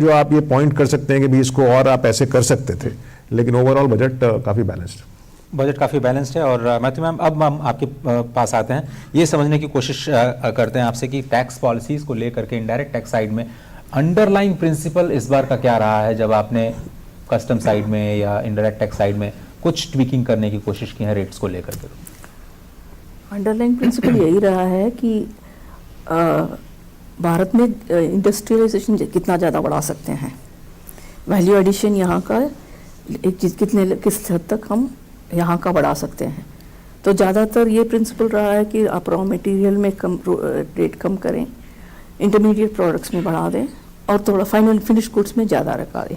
जो आप ये पॉइंट कर सकते हैं कि भी इसको और आप ऐसे कर सकते थे, लेकिन ओवरऑल बजट काफ़ी बैलेंस्ड। बजट काफ़ी बैलेंस्ड है। और मैथ्यू मैम, अब हम आपके पास आते हैं, ये समझने की कोशिश करते हैं आपसे कि टैक्स पॉलिसीज़ को लेकर के इंडायरेक्ट टैक्स साइड में अंडरलाइन प्रिंसिपल इस बार का क्या रहा है, जब आपने कस्टम साइड में या इंडायरेक्ट टैक्स साइड में कुछ ट्विकिंग करने की कोशिश की है रेट्स को लेकर के? अंडरलाइन प्रिंसिपल यही रहा है कि भारत में इंडस्ट्रियलाइजेशन कितना ज़्यादा बढ़ा सकते हैं, वैल्यू एडिशन यहाँ का एक चीज़ किस हद तक हम यहाँ का बढ़ा सकते हैं। तो ज़्यादातर ये प्रिंसिपल रहा है कि आप रॉ मटेरियल में रेट कम करें, इंटरमीडिएट प्रोडक्ट्स में बढ़ा दें और थोड़ा फाइनल फिनिश गुड्स में ज़्यादा रखा दें।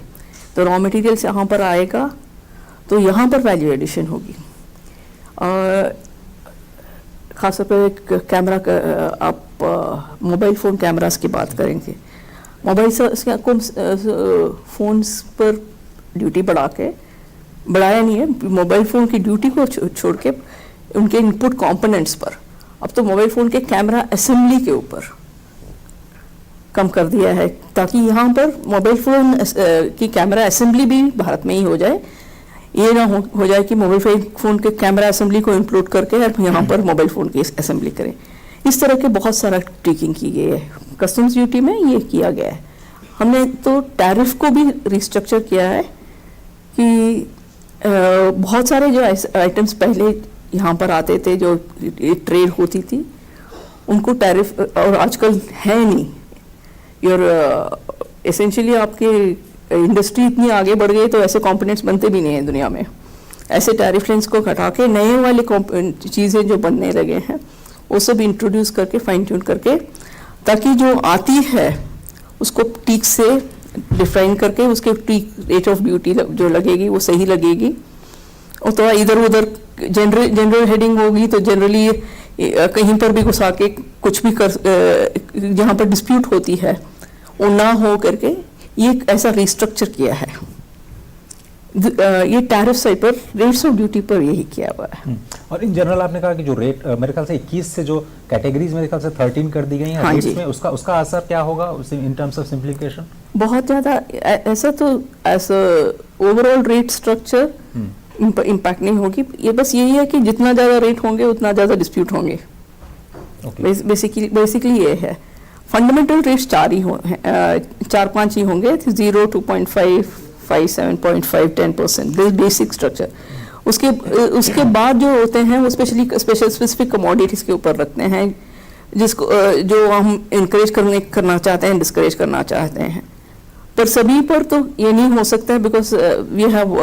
तो रॉ मटेरियल से यहाँ पर आएगा तो यहाँ पर वैल्यू एडिशन होगी। और ख़ासतौर पर एक कैमरा का आप मोबाइल फ़ोन कैमरास की बात करेंगे, मोबाइल फ़ोन्स पर ड्यूटी बढ़ाया नहीं है, मोबाइल फ़ोन की ड्यूटी को छोड़ के उनके इनपुट कंपोनेंट्स पर अब तो मोबाइल फ़ोन के कैमरा असेंबली के ऊपर कम कर दिया है, ताकि यहाँ पर मोबाइल फ़ोन की कैमरा असेंबली भी भारत में ही हो जाए। ये ना हो जाए कि मोबाइल फ़ोन के कैमरा असेंबली को इंक्लूड करके और यहाँ पर मोबाइल फ़ोन की असेंबली करें। इस तरह के बहुत सारा ट्रिकिंग की गई है। कस्टम्स ड्यूटी में ये किया गया है। हमने तो टैरिफ को भी रिस्ट्रक्चर किया है कि बहुत सारे जो आइटम्स पहले यहाँ पर आते थे, जो ट्रेड होती थी, उनको टैरिफ और आजकल है नहीं। और एसेंशियली आपके इंडस्ट्री इतनी आगे बढ़ गई तो ऐसे कंपोनेंट्स बनते भी नहीं हैं दुनिया में। ऐसे टैरिफ रेंज को घटा के नए वाले चीज़ें जो बनने लगे हैं वो सब इंट्रोड्यूस करके फाइन ट्यून करके, ताकि जो आती है उसको ठीक से डिफाइन करके उसके ठीक रेट ऑफ ड्यूटी जो लगेगी वो सही लगेगी। और थोड़ा इधर उधर जनरल हेडिंग होगी तो जनरली कहीं पर भी घुसा के कुछ भी कर, जहाँ पर डिस्प्यूट होती है वो ना हो करके ये ऐसा रिस्ट्रक्चर किया है। ये टैरिफ साइड पर रेट्स ऑफ ड्यूटी पर यही किया हुआ है। और इन जनरल आपने कहा कि जो रेट मेरे ख्याल से 21 से जो कैटेगरीज मेरे ख्याल से 13 कर दी गई हैं रेट्स में, उसका असर क्या होगा इन टर्म्स ऑफ सिंप्लीफिकेशन? बहुत ज़्यादा ऐसा तो ओवरऑल रेट स्ट्रक्चर इम्पैक्ट नहीं होगी। ये बस यही है कि जितना ज़्यादा रेट होंगे उतना ज़्यादा डिस्प्यूट होंगे। बेसिकली ये है। फंडामेंटल रेट्स 4-5 ही होंगे, 0, 2.5, 5, 7.5, 10%, दिस बेसिक स्ट्रक्चर। उसके बाद जो होते हैं वो स्पेसिफिक कमोडिटीज़ के ऊपर रखते हैं, जिसको जो हम इनकरेज करना चाहते हैं, डिस्करेज करना चाहते हैं। पर सभी पर तो ये नहीं हो सकता है, because we have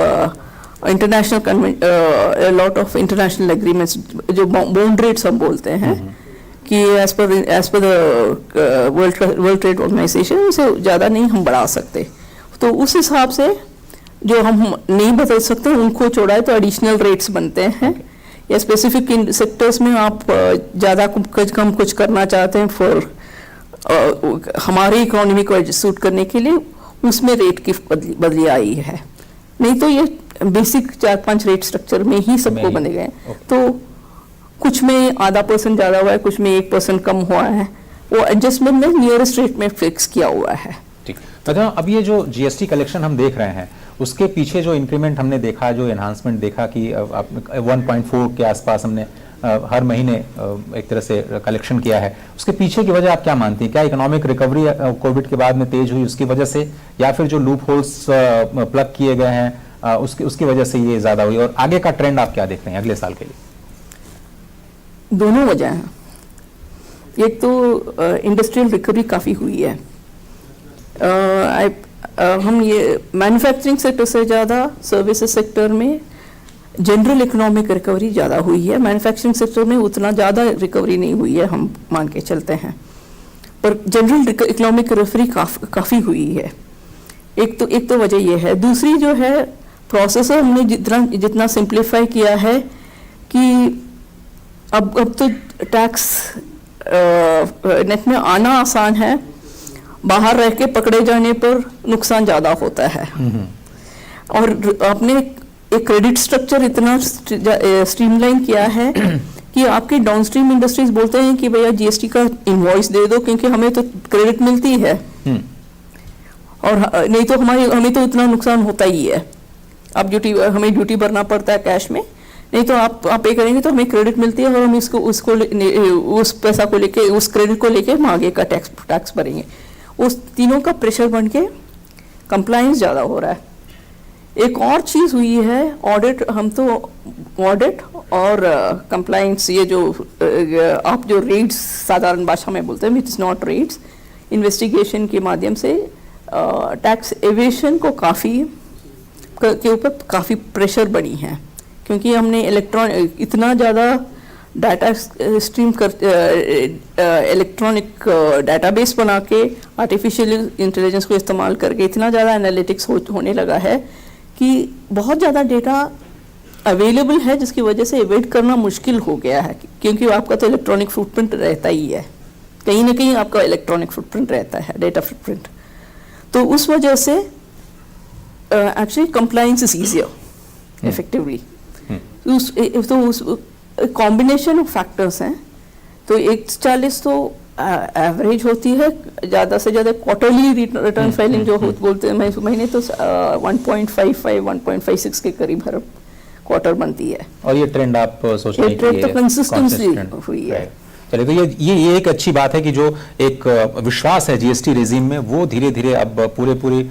international lot of international agreements, जो बाउंड रेट्स हम बोलते हैं कि as per the world trade organisation उसे ज़्यादा नहीं हम बढ़ा सकते। तो उस हिसाब से जो हम नहीं बदल सकते उनको छोड़ाए तो एडिशनल रेट्स बनते हैं। या स्पेसिफिक सेक्टर्स में आप ज़्यादा कम कुछ करना चाहते हैं फॉर हमारी इकोनॉमी को सूट करने के लिए, उसमें रेट की बदली आई है। नहीं तो ये बेसिक 4-5 रेट स्ट्रक्चर में ही सबको बने गए। तो कुछ में आधा % ज़्यादा हुआ है, कुछ में 1% कम हुआ है, वो एडजस्टमेंट में नियरेस्ट रेट में फिक्स किया हुआ है। ठीक। तो अब ये जो जीएसटी कलेक्शन हम देख रहे हैं उसके पीछे जो इंक्रीमेंट हमने देखा, जो एनहांसमेंट देखा कि 1.4 के आसपास हमने हर महीने एक तरह से कलेक्शन किया है, उसके पीछे की वजह आप क्या मानती हैं? क्या इकोनॉमिक रिकवरी कोविड के बाद में तेज हुई उसकी वजह से, या फिर जो लूप होल्स प्लग किए गए हैं उसकी वजह से ये ज़्यादा हुई? और आगे का ट्रेंड आप क्या देख रहे हैं अगले साल के लिए? दोनों वजह हैं। एक तो इंडस्ट्रियल रिकवरी काफ़ी हुई है। हम ये मैन्युफैक्चरिंग सेक्टर से ज़्यादा सर्विसेज सेक्टर में जनरल इकोनॉमिक रिकवरी ज़्यादा हुई है। मैन्युफैक्चरिंग सेक्टर में उतना ज़्यादा रिकवरी नहीं हुई है, हम मान के चलते हैं, पर जनरल इकोनॉमिक रिकवरी काफ़ी हुई है। एक तो वजह ये है। दूसरी जो है प्रोसेस हमने जितना सिंप्लीफाई किया है कि अब तो टैक्स नेट में आना आसान है, बाहर रह के पकड़े जाने पर नुकसान ज़्यादा होता है। और आपने एक क्रेडिट स्ट्रक्चर इतना स्ट्रीमलाइन किया है कि आपके डाउनस्ट्रीम इंडस्ट्रीज बोलते हैं कि भैया जीएसटी का इनवॉइस दे दो क्योंकि हमें तो क्रेडिट मिलती है। और नहीं तो हमें तो इतना नुकसान होता ही है। अब हमें ड्यूटी भरना पड़ता है कैश में, नहीं तो आप पे करेंगे तो हमें क्रेडिट मिलती है और हम उस पैसा को लेके, उस क्रेडिट को लेके हम आगे का टैक्स भरेंगे। उस तीनों का प्रेशर बन के कंप्लायंस ज़्यादा हो रहा है। एक और चीज़ हुई है ऑडिट, हम तो ऑडिट और कंप्लायंस, ये जो आप जो रेड्स साधारण भाषा में बोलते हैं, इट्स नॉट रेड्स, इन्वेस्टिगेशन के माध्यम से टैक्स एवेशन को के ऊपर काफ़ी प्रेशर बनी है, क्योंकि हमने इतना ज़्यादा डाटा स्ट्रीम इलेक्ट्रॉनिक डाटाबेस बना के आर्टिफिशियल इंटेलिजेंस को इस्तेमाल करके इतना ज़्यादा एनालिटिक्स होने लगा है कि बहुत ज़्यादा डेटा अवेलेबल है, जिसकी वजह से एवेट करना मुश्किल हो गया है, क्योंकि आपका तो इलेक्ट्रॉनिक फुटप्रिंट रहता ही है, कहीं ना कहीं आपका इलेक्ट्रॉनिक फुटप्रिंट रहता है, डेटा फुटप्रिंट। तो उस वजह से actually compliance is easier effectively. तो उस कॉम्बिनेशन ऑफ फैक्टर्स हैं। तो 140 तो एवरेज होती है, ज़्यादा से ज़्यादा क्वार्टरली रिटर्न फाइलिंग जो बोलते हैं महीने, तो 1.55 1.56 के करीब हर क्वार्टर बनती है। और ये ट्रेंड आप सोच रहे हैं कि ट्रेंड तो कंसिस्टेंटली हुई है। चलिए, तो ये एक अच्छी बात है कि जो एक विश्वास है जीएसटी रेजिम में, वो धीरे धीरे अब पूरी